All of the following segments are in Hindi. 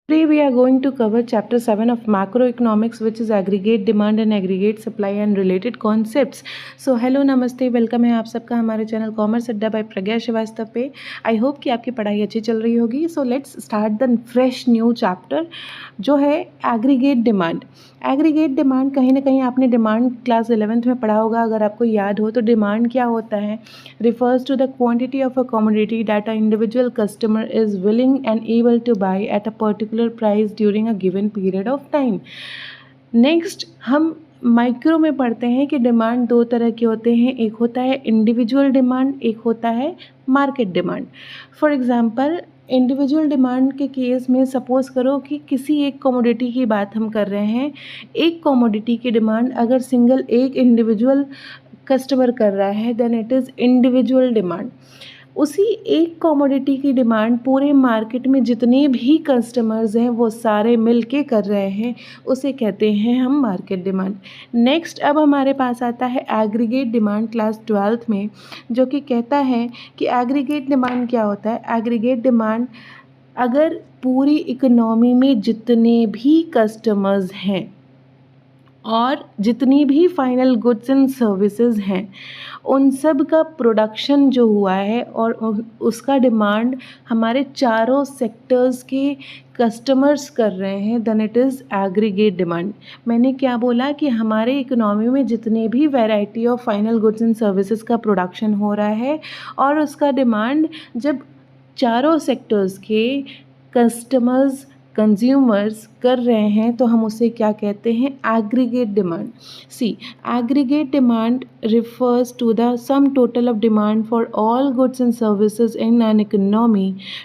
Today we are going to cover chapter 7 of macroeconomics, which is aggregate demand and aggregate supply and related concepts. So hello नमस्ते, वेलकम है आप सबका हमारे चैनल कॉमर्स अड्डा बाय प्रज्ञा श्रीवास्तव पे। आई होप कि आपकी पढ़ाई अच्छी चल रही होगी। So let's start the fresh new chapter जो है एग्रीगेट डिमांड। एग्रीगेट डिमांड कहीं ना कहीं आपने डिमांड क्लास 11th में पढ़ा होगा, अगर आपको याद हो तो। डिमांड क्या होता है? Refers to the quantity of a commodity that a individual customer is willing and able to buy at a particular price during a given period of time. Next हम माइक्रो में पढ़ते हैं कि डिमांड दो तरह के होते हैं, एक होता है इंडिविजुअल डिमांड, एक होता है market demand. For example individual demand के केस में सपोज़ करो कि किसी एक कमोडिटी की बात हम कर रहे हैं। एक कमोडिटी की डिमांड अगर सिंगल एक इंडिविजुअल कस्टमर कर रहा है then it is individual demand. उसी एक कमोडिटी की डिमांड पूरे मार्केट में जितने भी कस्टमर्स हैं वो सारे मिल के कर रहे हैं, उसे कहते हैं हम मार्केट डिमांड। नेक्स्ट अब हमारे पास आता है एग्रीगेट डिमांड क्लास 12th में, जो कि कहता है कि एग्रीगेट डिमांड क्या होता है। एग्रीगेट डिमांड अगर पूरी इकोनॉमी में जितने भी कस्टमर्स हैं और जितनी भी फाइनल गुड्स एंड सर्विसेज हैं उन सब का प्रोडक्शन जो हुआ है और उसका डिमांड हमारे चारों सेक्टर्स के कस्टमर्स कर रहे हैं, then it is aggregate demand. मैंने क्या बोला कि हमारे इकोनॉमी में जितने भी variety of final goods and services का प्रोडक्शन हो रहा है और उसका डिमांड जब चारों सेक्टर्स के कस्टमर्स कंज्यूमर्स कर रहे हैं तो हम उसे क्या कहते हैं? Aggregate demand. See aggregate demand refers to the sum total of demand for all goods and services in an economy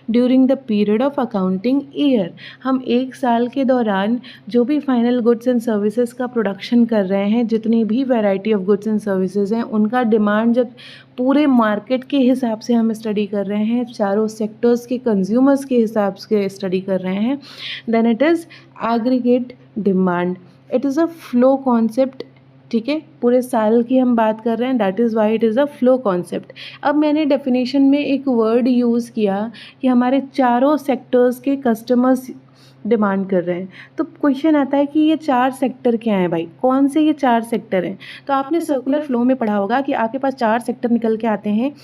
during the period of accounting year। हम एक साल के दौरान जो भी फाइनल गुड्स एंड सर्विसेज का प्रोडक्शन कर रहे हैं, जितनी भी variety of goods and services हैं, उनका डिमांड जब पूरे मार्केट के हिसाब से हम स्टडी कर रहे हैं, चारों सेक्टर्स के कंज्यूमर्स के हिसाब से स्टडी कर रहे हैं, then it is aggregate demand. It is a flow concept. ठीक है, पूरे साल की हम बात कर रहे हैं, that is why it is a flow concept. अब मैंने डेफिनेशन में एक वर्ड यूज़ किया कि हमारे चारों सेक्टर्स के कस्टमर्स डिमांड कर रहे हैं, तो क्वेश्चन आता है कि ये चार सेक्टर क्या हैं भाई, कौन से ये चार सेक्टर हैं? तो आपने सर्कुलर फ्लो में पढ़ा होगा कि आपके पास चार सेक्टर निकल के आते हैं।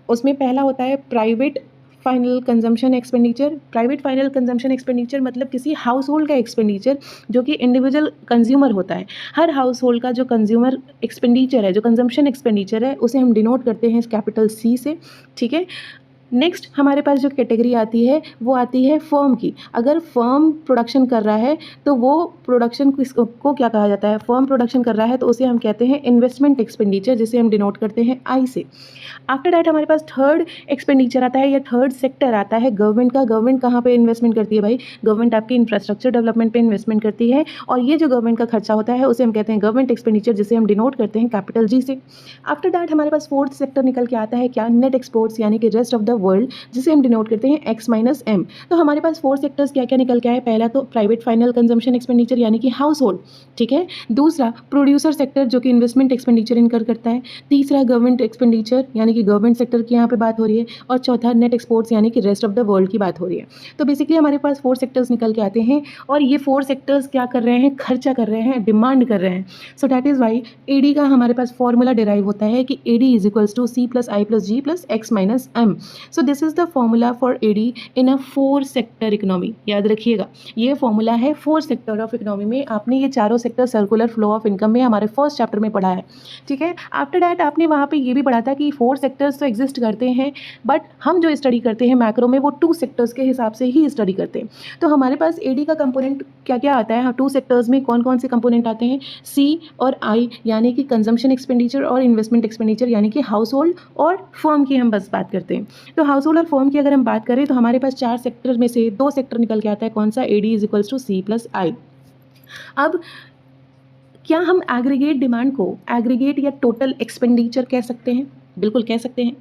उसमें पहला होता है private final consumption expenditure. Private final consumption expenditure मतलब किसी हाउस होल्ड का एक्सपेंडिचर जो कि इंडिविजुअल कंज्यूमर होता है। हर हाउस होल्ड का जो कंज्यूमर एक्सपेंडिचर है, जो कंजम्पशन एक्सपेंडिचर है, उसे हम डिनोट करते हैं कैपिटल C से। ठीक है, नेक्स्ट हमारे पास जो कैटेगरी आती है वो आती है फर्म की। अगर फर्म प्रोडक्शन कर रहा है तो वो प्रोडक्शन को क्या कहा जाता है? फर्म प्रोडक्शन कर रहा है तो उसे हम कहते हैं इन्वेस्टमेंट एक्सपेंडिचर, जिसे हम डिनोट करते हैं I से। आफ्टर दैट हमारे पास थर्ड एक्सपेंडिचर आता है या थर्ड सेक्टर आता है गवर्नमेंट का। गवर्नमेंट कहाँ पे इन्वेस्टमेंट करती है भाई? गवर्नमेंट आपकी इंफ्रास्ट्रक्चर डेवलपमेंट पे इन्वेस्टमेंट करती है, और ये जो गवर्नमेंट का खर्चा होता है उसे हम कहते हैं गवर्नमेंट एक्सपेंडिचर, जिसे हम डिनोट करते हैं कैपिटल G से। आफ्टर दैट हमारे पास फोर्थ सेक्टर निकल के आता है क्या? नेट एक्सपोर्ट्स, यानी कि रेस्ट ऑफ द वर्ल्ड, जिसे हम डिनोट करते हैं X-M। तो हमारे पास फोर सेक्टर्स क्या क्या निकल के आए? पहला तो प्राइवेट फाइनल कंजम्पशन एक्सपेंडिचर यानी कि हाउस होल्ड। ठीक है, दूसरा प्रोड्यूसर सेक्टर जो कि इन्वेस्टमेंट एक्सपेंडिचर इनकर करता है। तीसरा गवर्नमेंट एक्सपेंडिचर यानी कि गवर्नमेंट सेक्टर की यहाँ पे बात हो रही है। और चौथा नेट एक्सपोर्ट्स यानी कि रेस्ट ऑफ द वर्ल्ड की बात हो रही है। तो बेसिकली हमारे पास फोर सेक्टर्स निकल के आते हैं, और ये फोर सेक्टर्स क्या कर रहे हैं? खर्चा कर रहे हैं, डिमांड कर रहे हैं। सो दैट इज़ वाई AD का हमारे पास फॉर्मूला डिराइव होता है कि AD is equals to C + I + G + X-M। So this is the formula for AD in a four sector economy. याद रखिएगा, ये फॉर्मूला है फोर सेक्टर ऑफ इकोनॉमी में। आपने ये चारों sector circular flow of income में हमारे फर्स्ट चैप्टर में पढ़ा है। ठीक है, आफ्टर दैट आपने वहाँ पे ये भी पढ़ा था कि फोर सेक्टर्स तो एग्जिस्ट करते हैं, बट हम जो स्टडी करते हैं मैक्रो में वो टू सेक्टर्स के हिसाब से ही स्टडी करते हैं। तो हमारे पास AD का कंपोनेंट क्या क्या आता है? टू सेक्टर्स में कौन कौन से कंपोनेंट आते हैं? C और I यानी कि कंजम्पशन एक्सपेंडिचर और इन्वेस्टमेंट एक्सपेंडिचर, यानी कि हाउस होल्ड और फर्म की हम बस बात करते हैं। तो हाउस होल्ड और फर्म की अगर हम बात करें तो हमारे पास चार सेक्टर में से दो सेक्टर निकल के आता है। कौन सा? AD is equals to C + I। अब क्या हम एग्रीगेट डिमांड को एग्रीगेट या टोटल एक्सपेंडिचर कह सकते हैं? बिल्कुल कह सकते हैं।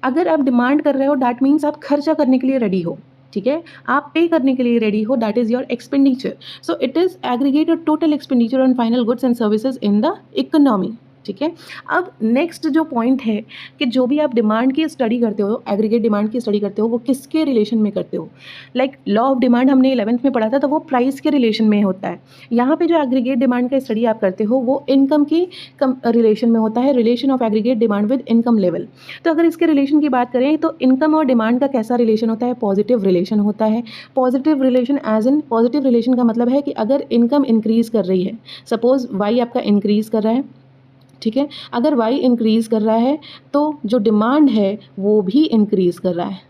अगर आप डिमांड कर रहे हो दैट मीन्स आप खर्चा करने के लिए रेडी हो। ठीक है, आप पे करने के लिए रेडी हो, that is your expenditure. So it is aggregate और total expenditure on final goods and services in the economy. ठीक है। अब नेक्स्ट जो पॉइंट है कि जो भी आप डिमांड की स्टडी करते हो, एग्रीगेट डिमांड की स्टडी करते हो, वो किसके रिलेशन में करते हो? लाइक लॉ ऑफ डिमांड हमने 11th में पढ़ा था, तो वो प्राइस के रिलेशन में होता है। यहाँ पे जो एग्रीगेट डिमांड का स्टडी आप करते हो वो इनकम की रिलेशन में होता है, relation of aggregate demand with income level. तो अगर इसके रिलेशन की बात करें तो इनकम और डिमांड का कैसा रिलेशन होता है? पॉजिटिव रिलेशन होता है। Positive relation as in, positive relation का मतलब है कि अगर इनकम इंक्रीज़ कर रही है, सपोज वाई आपका इंक्रीज़ कर रहा है, ठीक है, अगर वाई इंक्रीज़ कर रहा है तो जो डिमांड है वो भी इंक्रीज़ कर रहा है।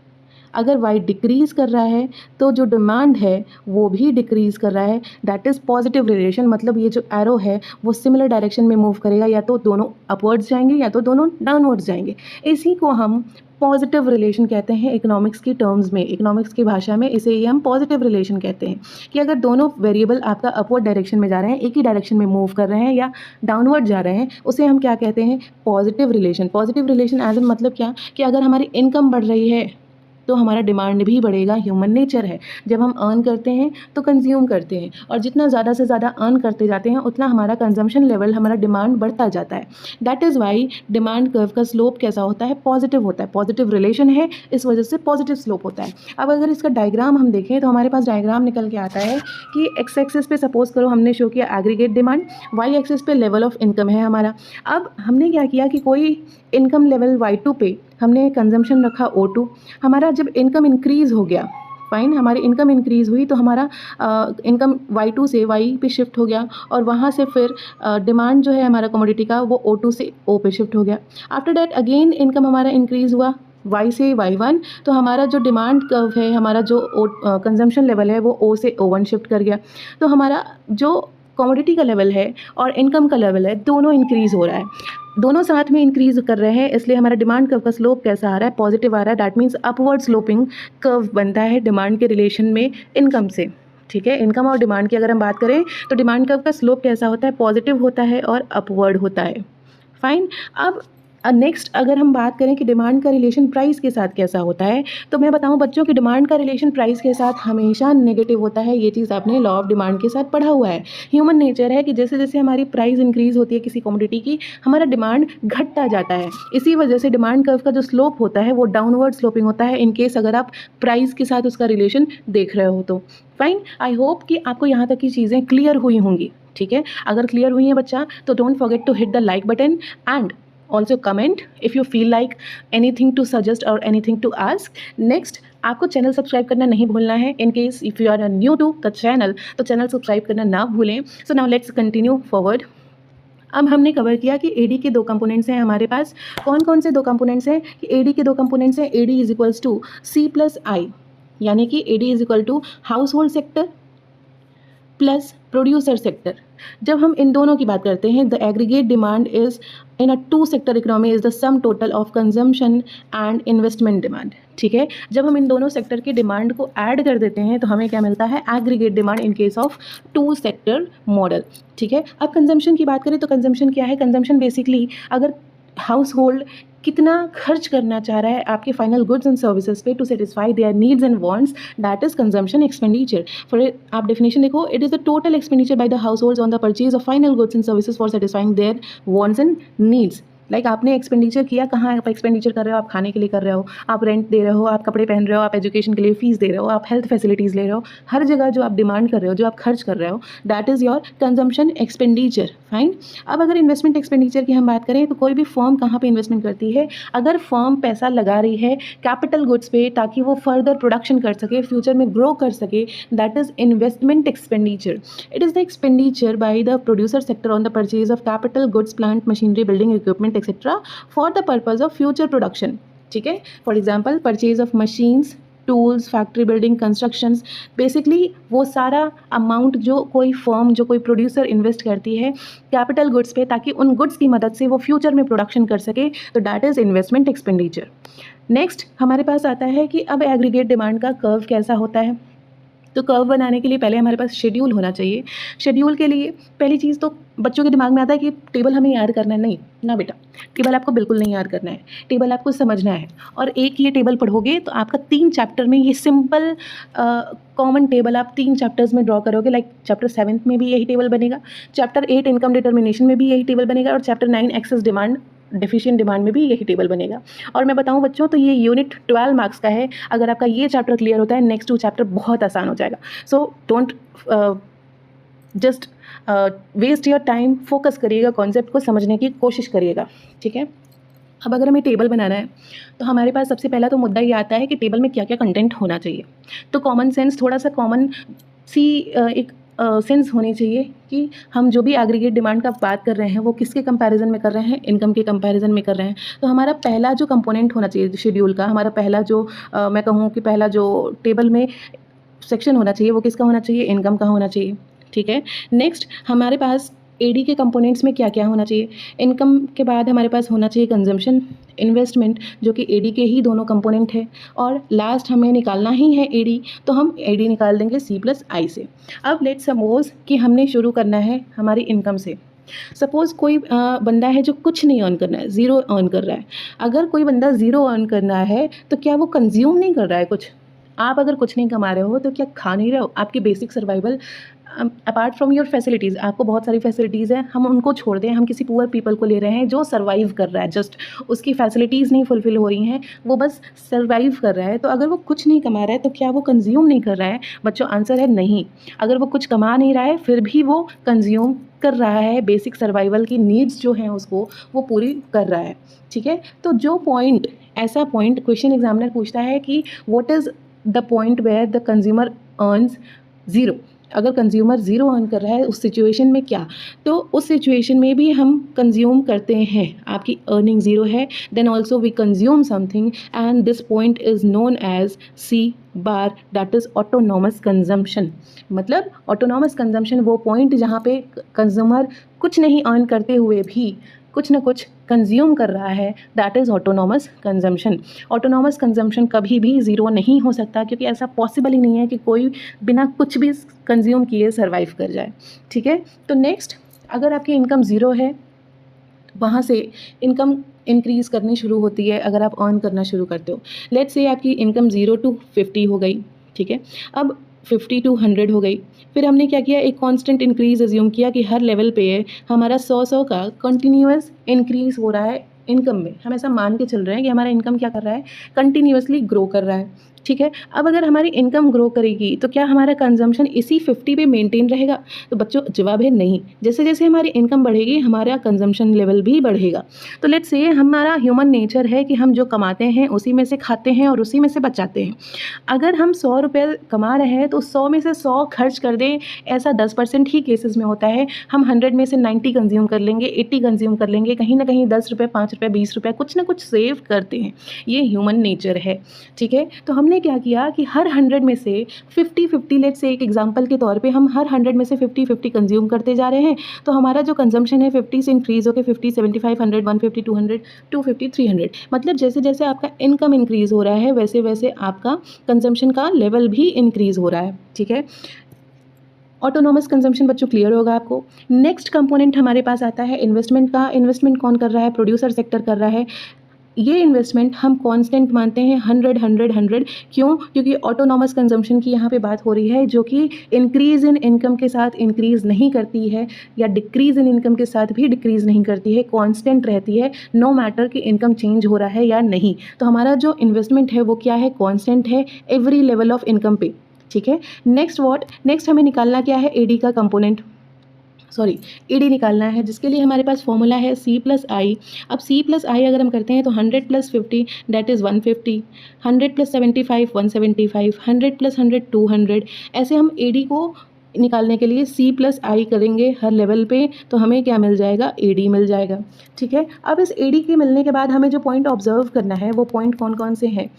अगर वाई डिक्रीज़ कर रहा है तो जो डिमांड है वो भी डिक्रीज़ कर रहा है। That is positive relation. मतलब ये जो एरो है वो सिमिलर डायरेक्शन में मूव करेगा, या तो दोनों अपवर्ड्स जाएंगे या तो दोनों डाउनवर्ड्स जाएंगे। इसी को हम पॉजिटिव रिलेशन कहते हैं इकोनॉमिक्स की टर्म्स में, इकोनॉमिक्स की भाषा में इसे ही हम पॉजिटिव रिलेशन कहते हैं कि अगर दोनों वेरिएबल आपका अपवर्ड डायरेक्शन में जा रहे हैं, एक ही डायरेक्शन में मूव कर रहे हैं या डाउनवर्ड जा रहे हैं, उसे हम क्या कहते हैं? Positive relation. Positive relation as in मतलब क्या कि अगर हमारी इनकम बढ़ रही है तो हमारा डिमांड भी बढ़ेगा। ह्यूमन नेचर है, जब हम अर्न करते हैं तो कंज्यूम करते हैं, और जितना ज़्यादा से ज़्यादा अर्न करते जाते हैं उतना हमारा कंजम्पशन लेवल, हमारा डिमांड बढ़ता जाता है। That is Y demand curve का स्लोप कैसा होता है? पॉजिटिव होता है। पॉजिटिव रिलेशन है, इस वजह से पॉजिटिव स्लोप होता है। अब अगर इसका डायग्राम हम देखें तो हमारे पास डायग्राम निकल के आता है कि एक्स एक्सिस पे सपोज करो हमने शो किया एग्रीगेट डिमांड, वाई एक्सिस पे लेवल ऑफ इनकम है हमारा। अब हमने क्या किया कि कोई इनकम लेवल Y2 पे हमने कंजम्पशन रखा O2। हमारा जब इनकम इंक्रीज़ हो गया, फाइन, हमारी इनकम इंक्रीज़ हुई तो हमारा इनकम Y2 से Y पे शिफ्ट हो गया, और वहाँ से फिर डिमांड जो है हमारा कमोडिटी का वो O2 से O पे शिफ्ट हो गया। आफ्टर दैट अगेन इनकम हमारा इंक्रीज़ हुआ Y से Y1, तो हमारा जो डिमांड कर्व है, हमारा जो कंजम्पशन लेवल है वो O से O1 शिफ्ट कर गया। तो हमारा जो कमोडिटी का लेवल है और इनकम का लेवल है दोनों इंक्रीज़ हो रहा है, दोनों साथ में इंक्रीज़ कर रहे हैं, इसलिए हमारा डिमांड कर्व का स्लोप कैसा आ रहा है? पॉजिटिव आ रहा है। That means upward sloping curve बनता है डिमांड के रिलेशन में इनकम से, ठीक है। इनकम और डिमांड की अगर हम बात करें तो डिमांड कर्व का स्लोप कैसा होता है? पॉजिटिव होता है और अपवर्ड होता है, फाइन। अब नेक्स्ट अगर हम बात करें कि डिमांड का रिलेशन प्राइस के साथ कैसा होता है, तो मैं बताऊं बच्चों कि डिमांड का रिलेशन प्राइस के साथ हमेशा नेगेटिव होता है। ये चीज़ आपने लॉ ऑफ डिमांड के साथ पढ़ा हुआ है। ह्यूमन नेचर है कि जैसे जैसे हमारी प्राइस इंक्रीज़ होती है किसी कमोडिटी की, हमारा डिमांड घटता जाता है। इसी वजह से डिमांड कर्व का जो स्लोप होता है वो डाउनवर्ड स्लोपिंग होता है, इनकेस अगर आप प्राइस के साथ उसका रिलेशन देख रहे हो तो। फाइन, आई होप कि आपको यहाँ तक की चीज़ें क्लियर हुई होंगी, ठीक है। अगर क्लियर हुई हैं बच्चा तो don't forget to hit the like button and also comment if you feel like anything to suggest or anything to ask. Next, आपको चैनल सब्सक्राइब करना नहीं भूलना है। In case if you are new to the channel तो चैनल सब्सक्राइब करना ना भूलें। So now let's continue forward. अब हमने कवर किया कि एडी के दो कंपोनेंट्स हैं हमारे पास। कौन कौन से दो कंपोनेंट्स हैं? कि एडी के दो कंपोनेंट्स हैं, AD is equals to C+I, यानी कि AD is equal to household sector plus producer sector. जब हम इन दोनों की बात करते हैं, the aggregate demand is in a two sector economy is the sum total of consumption and investment demand, ठीक है। जब हम इन दोनों सेक्टर की डिमांड को ऐड कर देते हैं तो हमें क्या मिलता है? Aggregate demand in case of two sector model, ठीक है। अब कंजम्पशन की बात करें तो कंजम्पशन क्या है? कंजम्पशन बेसिकली अगर हाउस होल्ड कितना खर्च करना चाह रहा है आपके फाइनल गुड्स एंड सर्विसेज पे to satisfy their needs and wants, that is consumption expenditure. For आप डेफिनेशन देखो, it is the total expenditure by the households on the purchase of final goods and services for satisfying their wants and needs. Like आपने एक्सपेंडिचर किया, कहाँ आप एक्सपेंडिचर कर रहे हो? आप खाने के लिए कर रहे हो, आप रेंट दे रहे हो, आप कपड़े पहन रहे हो, आप एजुकेशन के लिए फीस दे रहे हो, आप हेल्थ फैसिलिटीज़ ले रहे हो, हर जगह जो आप डिमांड कर रहे हो, जो आप खर्च कर रहे हो, that is your consumption expenditure, fine. अब अगर इन्वेस्टमेंट एक्सपेंडिचर की हम बात करें तो कोई भी फर्म कहाँ पे इन्वेस्टमेंट करती है? अगर फर्म पैसा लगा रही है कैपिटल गुड्स पे ताकि वो फर्दर प्रोडक्शन कर सके, फ्यूचर में ग्रो कर सके, that is investment expenditure. It is the expenditure by the producer sector on the purchase of capital goods, plant, machinery, building equipment etcetera for the purpose of future production, ठीक है। For example purchase of machines, tools, factory building, constructions, basically वो सारा अमाउंट जो कोई फर्म, जो कोई प्रोड्यूसर इन्वेस्ट करती है कैपिटल गुड्स पे ताकि उन गुड्स की मदद से वो फ्यूचर में प्रोडक्शन कर सके, तो that is investment expenditure. Next हमारे पास आता है कि अब एग्रीगेट डिमांड का कर्व कैसा होता है? तो कर्व बनाने के लिए पहले हमारे पास शेड्यूल होना चाहिए। शेड्यूल के लिए पहली चीज़ तो बच्चों के दिमाग में आता है कि टेबल हमें याद करना है। नहीं ना बेटा, टेबल आपको बिल्कुल नहीं याद करना है, टेबल आपको समझना है। और एक ये टेबल पढ़ोगे तो आपका 3 चैप्टर में ये सिंपल कॉमन टेबल आप 3 चैप्टर्स में ड्रॉ करोगे। लाइक चैप्टर 7 में भी यही टेबल बनेगा, चैप्टर 8 इनकम डिटर्मिनेशन में भी यही टेबल बनेगा, और chapter 9 excess demand deficient demand में भी यही टेबल बनेगा। और मैं बताऊं बच्चों, तो ये यूनिट 12 मार्क्स का है। अगर आपका ये चैप्टर क्लियर होता है, नेक्स्ट 2 चैप्टर बहुत आसान हो जाएगा। So don't just waste your time, focus करिएगा, कॉन्सेप्ट को समझने की कोशिश करिएगा, ठीक है। अब अगर हमें टेबल बनाना है तो हमारे पास सबसे पहला तो मुद्दा ये आता है कि टेबल में क्या क्या कंटेंट होना चाहिए। तो कॉमन सेंस, थोड़ा सा कॉमन सी एक सेंस होनी चाहिए कि हम जो भी एग्रीगेट डिमांड का बात कर रहे हैं वो किसके कंपैरिजन में कर रहे हैं, इनकम के कंपैरिजन में कर रहे हैं। तो हमारा पहला जो कंपोनेंट होना चाहिए शेड्यूल का, हमारा पहला जो मैं कहूँ कि पहला जो टेबल में सेक्शन होना चाहिए वो किसका होना चाहिए, इनकम का होना चाहिए, ठीक है। नेक्स्ट हमारे पास एडी के कंपोनेंट्स में क्या क्या होना चाहिए। इनकम के बाद हमारे पास होना चाहिए कंजम्पशन, इन्वेस्टमेंट, जो कि एडी के ही दोनों कंपोनेंट है। और लास्ट हमें निकालना ही है एडी, तो हम एडी निकाल देंगे C+I से। अब लेट्स सपोज कि हमने शुरू करना है हमारी इनकम से। सपोज़ कोई बंदा है जो कुछ नहीं अर्न करना है, ज़ीरो अर्न कर रहा है। अगर कोई बंदा ज़ीरो अर्न करना है तो क्या वो कंज्यूम नहीं कर रहा है कुछ? आप अगर कुछ नहीं कमा रहे हो तो क्या खा नहीं रहे हो? आपकी basic survival apart from your facilities, आपको बहुत सारी फैसिलिटीज़ हैं, हम उनको छोड़ दें, हम किसी पुअर पीपल को ले रहे हैं जो सर्वाइव कर रहा है, जस्ट उसकी फैसिलिटीज़ नहीं फुलफ़िल हो रही हैं, वो बस सर्वाइव कर रहा है। तो अगर वो कुछ नहीं कमा रहा है तो क्या वो कंज्यूम नहीं कर रहा है? बच्चों आंसर है नहीं। अगर वो कुछ कमा नहीं रहा है फिर भी वो कंज्यूम कर रहा है, बेसिक सर्वाइवल की नीड्स जो हैं उसको वो पूरी कर रहा है, ठीक है। तो जो पॉइंट, ऐसा पॉइंट क्वेश्चन एग्जामिनर पूछता है कि what is the point where the consumer earns zero. अगर कंज्यूमर ज़ीरो अर्न कर रहा है उस सिचुएशन में क्या, तो उस सिचुएशन में भी हम कंज्यूम करते हैं। आपकी अर्निंग ज़ीरो है, then also we consume something and this point is known as C⁻, that is autonomous consumption. मतलब ऑटोनॉमस कंजम्पशन वो पॉइंट जहाँ पे कंज्यूमर कुछ नहीं अर्न करते हुए भी कुछ ना कुछ कंज्यूम कर रहा है, that is autonomous consumption. Autonomous consumption कभी भी ज़ीरो नहीं हो सकता, क्योंकि ऐसा पॉसिबल ही नहीं है कि कोई बिना कुछ भी कंज्यूम किए सर्वाइव कर जाए, ठीक है। तो नेक्स्ट, अगर आपकी इनकम ज़ीरो है, वहाँ से इनकम इंक्रीज़ करनी शुरू होती है अगर आप अर्न करना शुरू करते हो। लेट्स से आपकी इनकम 0 to 50 हो गई, ठीक है। अब 50 to 100 हो गई। फिर हमने क्या किया, एक कांस्टेंट इंक्रीज़ अज्यूम किया कि हर लेवल पे हमारा 100 का कंटिन्यूअस इंक्रीज़ हो रहा है इनकम में। हम ऐसा मान के चल रहे हैं कि हमारा इनकम क्या कर रहा है, कंटिन्यूअसली ग्रो कर रहा है, ठीक है। अब अगर हमारी इनकम ग्रो करेगी तो क्या हमारा कंजम्पशन इसी 50 पे मेंटेन रहेगा? तो बच्चों जवाब है नहीं। जैसे जैसे हमारी इनकम बढ़ेगी हमारा कंजम्पशन लेवल भी बढ़ेगा। तो लेट्स से हमारा ह्यूमन नेचर है कि हम जो कमाते हैं उसी में से खाते हैं और उसी में से बचाते हैं। अगर हम 100 रुपये कमा रहे हैं तो 100 में से 100 खर्च कर दें, ऐसा 10% ही केसेस में होता है। हम 100 में से 90 कंज्यूम कर लेंगे, 80 कंज्यूम कर लेंगे, कहीं ना कहीं 10 रुपये, 5 रुपये, 20 रुपये कुछ ना कुछ सेव करते हैं। ये ह्यूमन नेचर है, ठीक है। तो हमने क्या किया कि हर 100 में से 50-50, लेट्स से एक एग्जांपल के तौर पे हम हर 100 में से 50-50 कंज्यूम करते जा रहे हैं। तो हमारा जो कंजम्पशन है 50 से इंक्रीज़ होकर 50, 75, 100, 150, 200, 250, 300। मतलब जैसे जैसे आपका इनकम इंक्रीज़ हो रहा है वैसे वैसे आपका कंजम्पशन का लेवल भी इंक्रीज़ हो रहा है, ठीक है। ऑटोनॉमस कंजम्पशन बच्चों क्लियर होगा आपको। नेक्स्ट कंपोनेंट हमारे पास आता है इन्वेस्टमेंट का। इन्वेस्टमेंट कौन कर रहा है? प्रोड्यूसर सेक्टर कर रहा है। ये इन्वेस्टमेंट हम कांस्टेंट मानते हैं 100 100 100। क्यों? क्योंकि ऑटोनॉमस कंजम्पशन की यहाँ पे बात हो रही है, जो कि इंक्रीज़ इन इनकम के साथ इंक्रीज़ नहीं करती है या डिक्रीज़ इन इनकम के साथ भी डिक्रीज़ नहीं करती है, कांस्टेंट रहती है, नो मैटर कि इनकम चेंज हो रहा है या नहीं। तो हमारा जो इन्वेस्टमेंट है वो क्या है? कांस्टेंट है एवरी लेवल ऑफ इनकम पे, ठीक है। नेक्स्ट हमें निकालना क्या है? एडी का कंपोनेंट, ईडी निकालना है, जिसके लिए हमारे पास फॉर्मूला है C+I। अब C+I अगर हम करते हैं तो 100 + 50 दैट इज़ 150, 100 + 75 175, 100 + 100 200। ऐसे हम एडी को निकालने के लिए C+I करेंगे हर लेवल पे, तो हमें क्या मिल जाएगा? एडी मिल जाएगा, ठीक है। अब इस एडी के मिलने के बाद हमें जो पॉइंट ऑब्जर्व करना है वो पॉइंट कौन कौन से हैं?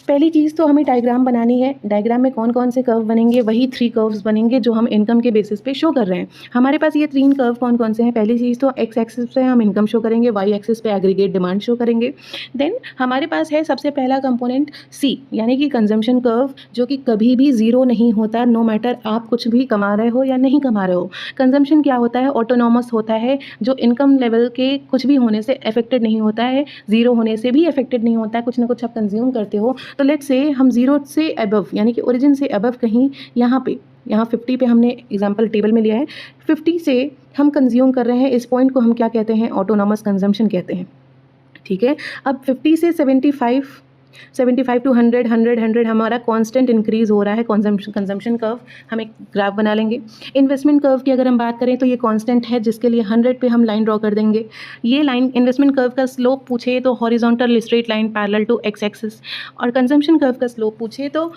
पहली चीज़ तो हमें डायग्राम बनानी है। डायग्राम में कौन कौन से कर्व बनेंगे, वही 3 कर्व्स बनेंगे जो हम इनकम के बेसिस पे शो कर रहे हैं। हमारे पास ये 3 कर्व कौन कौन से हैं? पहली चीज़ तो एक्स एक्सिस पे हम इनकम शो करेंगे, वाई एक्सिस पे एग्रीगेट डिमांड शो करेंगे। देन हमारे पास है सबसे पहला कंपोनेंट सी, यानी कि कंजम्पशन कर्व, जो कि कभी भी ज़ीरो नहीं होता, नो मैटर आप कुछ भी कमा रहे हो या नहीं कमा रहे हो। कंजम्पशन क्या होता है? ऑटोनॉमस होता है, जो इनकम लेवल के कुछ भी होने से अफेक्टेड नहीं होता है, ज़ीरो होने से भी अफेक्टेड नहीं होता है। कुछ ना कुछ आप कंज्यूम करते हो, तो लेट्स से हम ज़ीरो से अबव, यानी कि ओरिजिन से अबव कहीं यहाँ 50 पे हमने एग्जांपल टेबल में लिया है, 50 से हम कंज्यूम कर रहे हैं, इस पॉइंट को हम क्या कहते हैं? ऑटोनॉमस कंजम्पशन कहते हैं। ठीक है, अब 50 से 75 टू 100 हमारा कांस्टेंट इंक्रीज हो रहा है कंजम्पशन कर्व। हम एक ग्राफ बना लेंगे। इन्वेस्टमेंट कर्व की अगर हम बात करें तो ये कांस्टेंट है, जिसके लिए 100 पे हम लाइन ड्रॉ कर देंगे। ये लाइन इन्वेस्टमेंट कर्व का स्लोप पूछे तो horizontal straight line parallel to X axis, और कंजम्पशन कर्व का स्लोप पूछे तो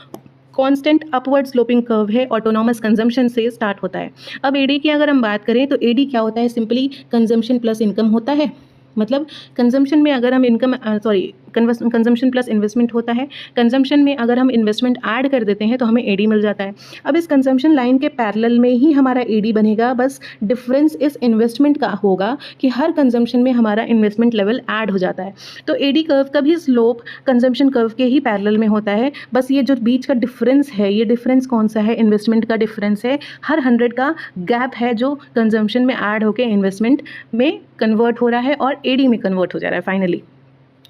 कांस्टेंट अपवर्ड स्लोपिंग कर्व है, ऑटोनॉमस कंजम्पशन से स्टार्ट होता है। अब एडी की अगर हम बात करें तो एडी क्या होता है? सिंपली कंजम्पशन प्लस इनकम होता है। मतलब कंजम्पशन में अगर हम कंजम्पशन प्लस इन्वेस्टमेंट होता है। कंजम्पशन में अगर हम इन्वेस्टमेंट ऐड कर देते हैं तो हमें एडी मिल जाता है। अब इस कंजम्पशन लाइन के पैरेलल में ही हमारा एडी बनेगा, बस डिफरेंस इस इन्वेस्टमेंट का होगा कि हर कंजम्पशन में हमारा इन्वेस्टमेंट लेवल ऐड हो जाता है। तो एडी कर्व का भी स्लोप कंजम्पशन कर्व के ही पैरेलल में होता है, बस ये जो बीच का डिफरेंस है, ये डिफरेंस कौन सा है? इन्वेस्टमेंट का डिफरेंस है। हर 100 का गैप है जो कंजम्पशन में ऐड होकर इन्वेस्टमेंट में कन्वर्ट हो रहा है और एडी में कन्वर्ट हो जा रहा है finally.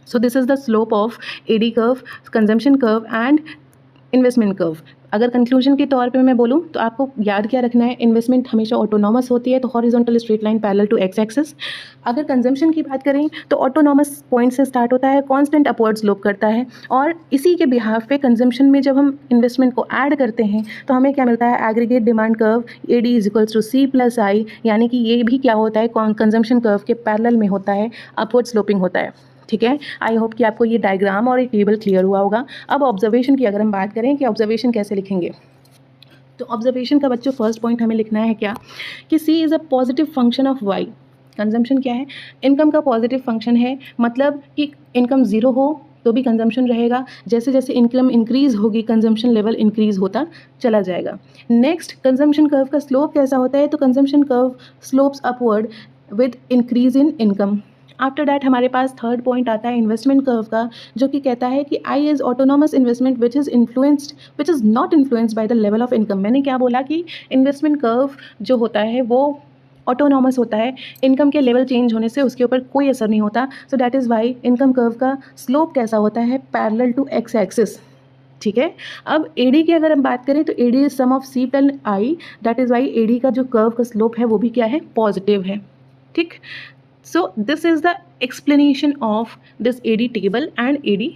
So this is the slope of AD curve, consumption curve and investment curve. अगर कंक्लूजन के तौर पे मैं बोलूँ तो आपको याद क्या रखना है? इन्वेस्टमेंट हमेशा ऑटोनॉमस होती है, तो horizontal straight line parallel to X axis. अगर कंजम्पशन की बात करें तो ऑटोनॉमस पॉइंट से स्टार्ट होता है, कांस्टेंट अपवर्ड स्लोप करता है, और इसी के बिहाफ पे कंजम्पशन में जब हम इन्वेस्टमेंट को ऐड करते हैं तो हमें क्या मिलता है? Aggregate demand curve AD equals to C plus I, यानी कि ये भी क्या होता है? कंजम्पशन कर्व के पैरेलल में होता है, अपवर्ड स्लोपिंग होता है। ठीक है, आई होप कि आपको ये डायग्राम और ये टेबल क्लियर हुआ होगा। अब ऑब्जर्वेशन की अगर हम बात करें कि ऑब्जर्वेशन कैसे लिखेंगे, तो ऑब्जर्वेशन का बच्चों फर्स्ट पॉइंट हमें लिखना है क्या? कि C is a positive function of Y। Consumption क्या है? इनकम का पॉजिटिव फंक्शन है, मतलब कि इनकम ज़ीरो हो तो भी कंजम्पशन रहेगा, जैसे जैसे इनकम इंक्रीज़ होगी कंजम्पशन लेवल इंक्रीज़ होता चला जाएगा। नेक्स्ट, कंजम्पशन कर्व का स्लोप कैसा होता है? तो consumption curve slopes upward with increase in income. After that हमारे पास थर्ड पॉइंट आता है इन्वेस्टमेंट कर्व का, जो कि कहता है कि I is autonomous investment which is not influenced by the level of income. मैंने क्या बोला कि इन्वेस्टमेंट कर्व जो होता है वो ऑटोनॉमस होता है, इनकम के लेवल चेंज होने से उसके ऊपर कोई असर नहीं होता। So that is Y income curve का स्लोप कैसा होता है? Parallel to X axis. ठीक है, अब एडी की अगर हम बात करें तो AD is sum of C plus I, that is Y AD का जो कर्व का स्लोप है वो भी क्या है? पॉजिटिव है। ठीक, so this is the explanation of this AD table and AD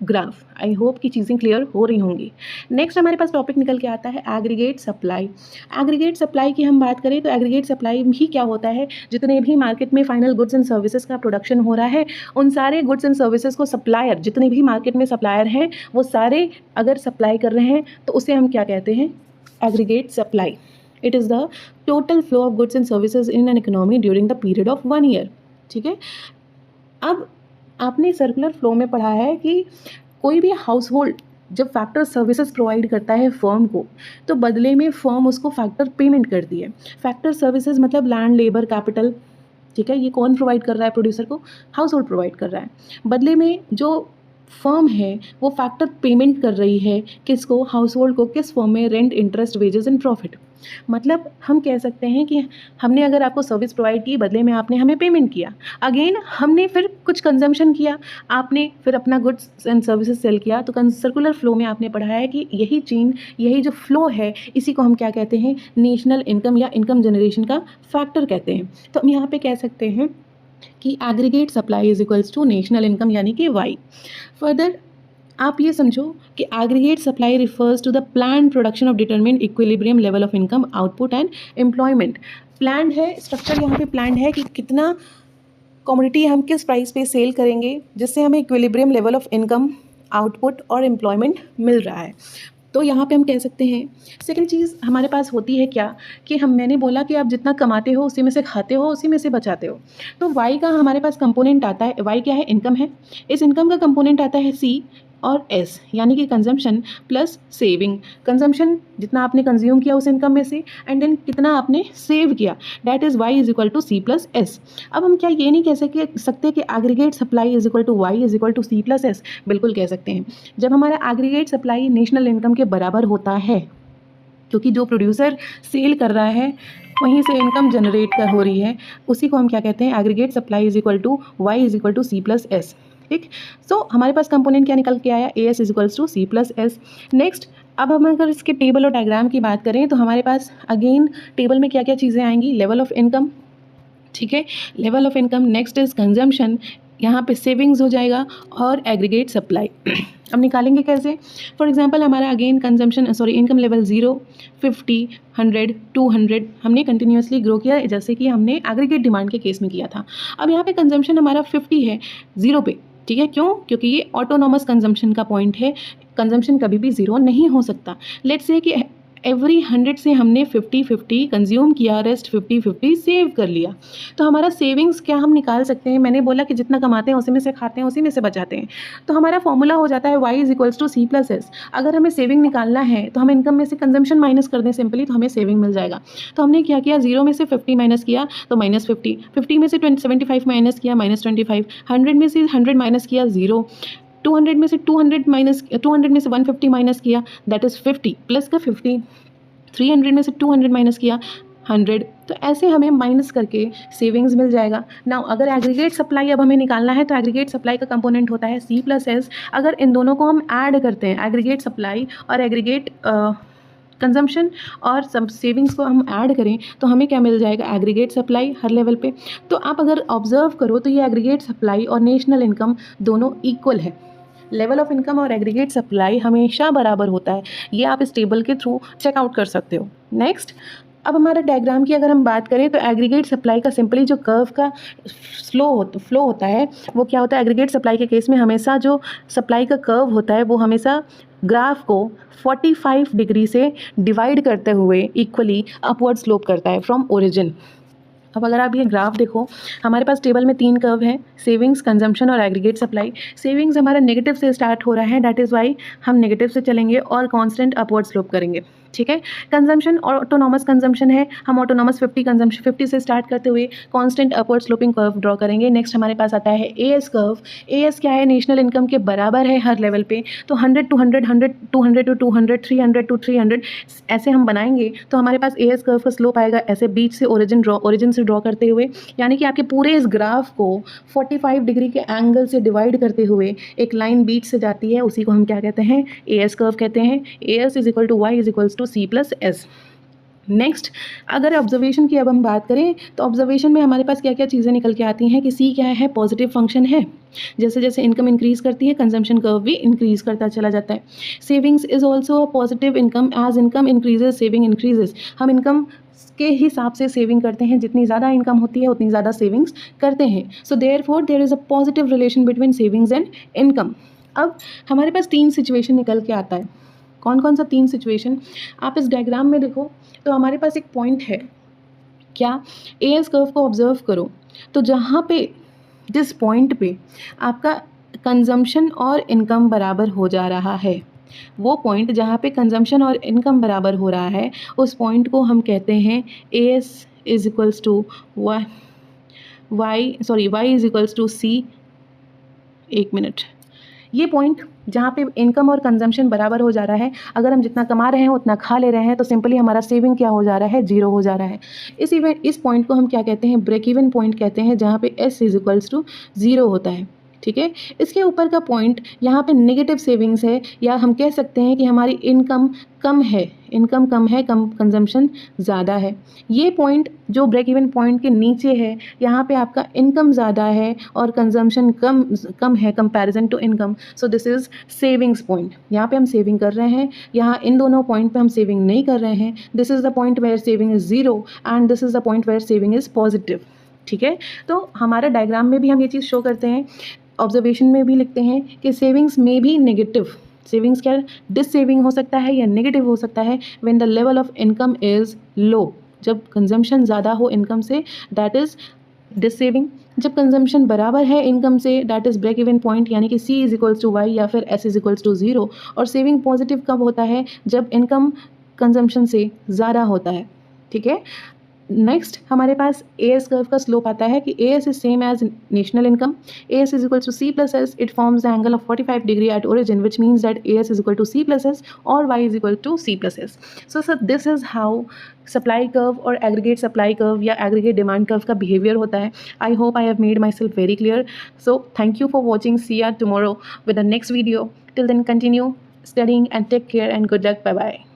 graph. I hope कि चीज़ें क्लियर हो रही होंगी। नेक्स्ट हमारे पास टॉपिक निकल के आता है एग्रीगेट सप्लाई। एग्रीगेट सप्लाई की हम बात करें तो एग्रीगेट सप्लाई भी क्या होता है? जितने भी मार्केट में फाइनल गुड्स एंड सर्विसेज का प्रोडक्शन हो रहा है, उन सारे गुड्स एंड सर्विसेज को सप्लायर, जितने भी मार्केट में सप्लायर हैं वो सारे अगर सप्लाई कर रहे हैं तो उसे हम क्या कहते हैं? Aggregate supply. It is the total flow of goods and services in an economy during the period of 1 year. ठीक है, अब आपने सर्कुलर फ्लो में पढ़ा है कि कोई भी हाउस होल्ड जब फैक्टर सर्विसेज प्रोवाइड करता है फर्म को, तो बदले में फर्म उसको फैक्टर पेमेंट करती है। फैक्टर सर्विसेज मतलब लैंड, लेबर, कैपिटल। ठीक है, ये कौन प्रोवाइड कर रहा है प्रोड्यूसर को? हाउस होल्ड प्रोवाइड कर रहा है। बदले में जो फर्म है वो फैक्टर पेमेंट कर रही है किसको? हाउस होल्ड को। किस फॉर्म में? Rent, interest, wages and profit. मतलब हम कह सकते हैं कि हमने अगर आपको सर्विस प्रोवाइड की, बदले में आपने हमें पेमेंट किया, अगेन हमने फिर कुछ कंजम्पशन किया, आपने फिर अपना गुड्स एंड सर्विसेज सेल किया। तो सर्कुलर फ्लो में आपने पढ़ा है कि यही चेन, यही जो फ्लो है, इसी को हम क्या कहते हैं? नेशनल इनकम या इनकम जनरेशन का फैक्टर कहते हैं। तो हम यहाँ पे कह सकते हैं कि aggregate supply is equals to national income यानी कि Y। फर्दर आप ये समझो कि aggregate supply refers to the plan production of determine equilibrium level of income, output and employment. Plan है, स्ट्रक्चर यहाँ पे प्लान है कि कितना कमोडिटी हम किस प्राइस पे सेल करेंगे जिससे हमें equilibrium level of income, output और एम्प्लॉयमेंट मिल रहा है। तो यहाँ पे हम कह सकते हैं। सेकंड चीज़ हमारे पास होती है क्या कि मैंने बोला कि आप जितना कमाते हो उसी में से खाते हो, उसी में से बचाते हो। तो Y का हमारे पास कंपोनेंट आता है। Y क्या है? इनकम है। इस इनकम का कंपोनेंट आता है C। और एस, यानी कि कंजम्पशन प्लस सेविंग। कंजम्पशन जितना आपने कंज्यूम किया उस इनकम में से, एंड देन कितना आपने सेव किया, that is Y is equal to C plus S. अब हम क्या ये नहीं कह सकते कि aggregate supply is equal to Y is equal to C plus S? बिल्कुल कह सकते हैं। जब हमारा एग्रीगेट सप्लाई नेशनल इनकम के बराबर होता है, क्योंकि जो प्रोड्यूसर सेल कर रहा है वहीं से इनकम जनरेट हो रही है, उसी को हम क्या कहते हैं, aggregate supply is equal to Y is equal to C plus S. ठीक, सो हमारे पास कंपोनेंट क्या निकल के आया, A S is equals to C plus S. Next, अब हम अगर इसके टेबल और डायग्राम की बात करें तो हमारे पास अगेन टेबल में क्या क्या चीज़ें आएंगी, लेवल ऑफ इनकम, ठीक है, level of income, next is consumption, यहाँ पे सेविंग्स हो जाएगा, और एग्रीगेट सप्लाई। अब निकालेंगे कैसे, फॉर एग्जांपल हमारा अगेन कंजम्पशन इनकम लेवल 0, 50, 100, 200 हमने कंटिन्यूसली ग्रो किया जैसे कि हमने एग्रीगेट डिमांड के केस में किया था। अब यहाँ पे कंजम्पशन हमारा 50 है 0 पे, ठीक है, क्यों, क्योंकि ये ऑटोनॉमस कंजम्पशन का पॉइंट है, कंजम्पशन कभी भी 0 नहीं हो सकता। लेट्स से कि एवरी 100 से हमने 50-50 कंज्यूम किया, रेस्ट 50-50 सेव कर लिया, तो हमारा सेविंग्स क्या हम निकाल सकते हैं, मैंने बोला कि जितना कमाते हैं उसी में से खाते हैं उसी में से बचाते हैं, तो हमारा फॉर्मूला हो जाता है Y is equals to C plus S. अगर हमें सेविंग निकालना है तो हम इनकम में से कंजम्पशन माइनस कर दें सिंपली, तो हमें सेविंग मिल जाएगा। तो हमने क्या किया, 0 में से 50 माइनस किया तो -50, 50 में से 75 माइनस किया -25, 100 में से 100 माइनस किया 0, 200 में से 200 माइनस 200 में से 150 माइनस किया दैट इज़ 50 प्लस का 50, 300 में से 200 माइनस किया 100, तो ऐसे हमें माइनस करके सेविंग्स मिल जाएगा। नाउ अगर एग्रीगेट सप्लाई अब हमें निकालना है तो एग्रीगेट सप्लाई का कंपोनेंट होता है सी प्लस एस। अगर इन दोनों को हम ऐड करते हैं, एग्रीगेट सप्लाई और एग्रीगेट कंजम्पशन और सब सेविंग्स को हम ऐड करें तो हमें क्या मिल जाएगा, एग्रीगेट सप्लाई हर लेवल पे। तो आप अगर ऑब्जर्व करो तो ये एग्रीगेट सप्लाई और नेशनल इनकम दोनों इक्वल है, लेवल ऑफ इनकम और एग्रीगेट सप्लाई हमेशा बराबर होता है, ये आप इस टेबल के थ्रू चेकआउट कर सकते हो। नेक्स्ट, अब हमारा डायग्राम की अगर हम बात करें तो एग्रीगेट सप्लाई का सिंपली जो कर्व का फ्लो होता है वो क्या होता है, एग्रीगेट सप्लाई के केस में हमेशा जो सप्लाई का कर्व होता है वो हमेशा ग्राफ को 45 डिग्री से डिवाइड करते हुए इक्वली अपवर्ड स्लोप करता है फ्रॉम ओरिजिन। अब अगर आप ये ग्राफ देखो, हमारे पास टेबल में 3 कर्व हैं, सेविंग्स, कंजम्पशन और एग्रीगेट सप्लाई। सेविंग्स हमारा नेगेटिव से स्टार्ट हो रहा है, दैट इज़ वाई हम नेगेटिव से चलेंगे और कांस्टेंट अपवर्ड स्लोप करेंगे, ठीक है। कंजम्पशन ऑटोनॉमस कंजम्पशन है, हम ऑटोनॉमस 50 से स्टार्ट करते हुए constant upward sloping curve draw करेंगे। नेक्स्ट हमारे पास आता है A S curve. A S क्या है, नेशनल इनकम के बराबर है हर लेवल पे, तो 100 to 100, 100 200 to 200, 300 to 300 ऐसे हम बनाएंगे तो हमारे पास ए एस कर्व का स्लोप आएगा ऐसे बीच से ओरिजिन से ड्रॉ करते हुए, यानी कि आपके पूरे इस ग्राफ को 45 डिग्री के एंगल से डिवाइड करते हुए एक लाइन बीच से जाती है, उसी को हम क्या कहते हैं, ए एस कर्व कहते हैं। A S is equal to Y is equals to C plus S. Next, अगर ऑब्जर्वेशन की अब हम बात करें तो ऑब्जर्वेशन में हमारे पास क्या क्या चीज़ें निकल के आती हैं कि सी क्या है, पॉजिटिव फंक्शन है, जैसे जैसे इनकम इंक्रीज़ करती है कंजम्पशन कर्व भी इंक्रीज़ करता चला जाता है। Savings is also a positive income, as income increases saving increases. हम इनकम के हिसाब से सेविंग करते हैं, जितनी ज़्यादा इनकम होती है उतनी ज़्यादा सेविंग्स करते हैं। So therefore there is a positive relation between savings and income. अब हमारे पास 3 सिचुएशन निकल के आता है, कौन कौन सा 3 सिचुएशन, आप इस डायग्राम में देखो तो हमारे पास एक पॉइंट है, क्या, ए एस कर्व को ऑब्जर्व करो तो जहाँ पे जिस पॉइंट पे आपका कंजम्पशन और इनकम बराबर हो जा रहा है, वो पॉइंट जहाँ पे कंजम्पशन और इनकम बराबर हो रहा है उस पॉइंट को हम कहते हैं A S is equals to Y is equals to C. एक मिनट, ये पॉइंट जहाँ पे इनकम और कंजम्पशन बराबर हो जा रहा है, अगर हम जितना कमा रहे हैं उतना खा ले रहे हैं तो सिंपली हमारा सेविंग क्या हो जा रहा है, 0 हो जा रहा है। इस पॉइंट को हम क्या कहते हैं, ब्रेक इवन पॉइंट कहते हैं, जहाँ पे एस इज इक्वल्स टू 0 होता है, ठीक है। इसके ऊपर का पॉइंट यहाँ पे नेगेटिव सेविंग्स है, या हम कह सकते हैं कि हमारी इनकम कम है, कंजम्पशन ज़्यादा है। ये पॉइंट जो ब्रेक इवन पॉइंट के नीचे है, यहाँ पे आपका इनकम ज़्यादा है और कंजम्पशन कम है comparison to income, so this is savings point. यहाँ पे हम सेविंग कर रहे हैं, यहाँ इन दोनों पॉइंट पे हम सेविंग नहीं कर रहे हैं। This is the point where saving is 0 and this is the point where saving is positive, ठीक है। तो हमारा डायग्राम में भी हम ये चीज़ शो करते हैं, ऑब्जर्वेशन में भी लिखते हैं कि सेविंग्स में भी नेगेटिव, सेविंग्स क्या डिस सेविंग हो सकता है या नेगेटिव हो सकता है when the level of income is low, जब कंजम्पशन ज़्यादा हो इनकम से, दैट इज़ डिस सेविंग, जब कंजम्पशन बराबर है इनकम से, that is break even point, यानी कि C is equals to Y या फिर S इज इक्वल्स टू 0। और सेविंग पॉजिटिव कब होता है? जब इनकम कंजम्पशन से ज़्यादा होता है, ठीक है। नेक्स्ट हमारे पास AS कर्व का स्लोप आता है कि AS is same as national income, AS is equal to C plus S, it forms the angle of 45 degree at origin, which means that AS is equal to C plus S और Y is equal to C plus S। So sir this is how supply curve और एग्रीगेट सप्लाई कर्व या एग्रीगेट डिमांड कर्व का बिहेवियर होता है। I hope I have made myself very clear. So thank you for watching, see are tomorrow with the next video. Till then, continue studying and take care and good luck. Bye bye.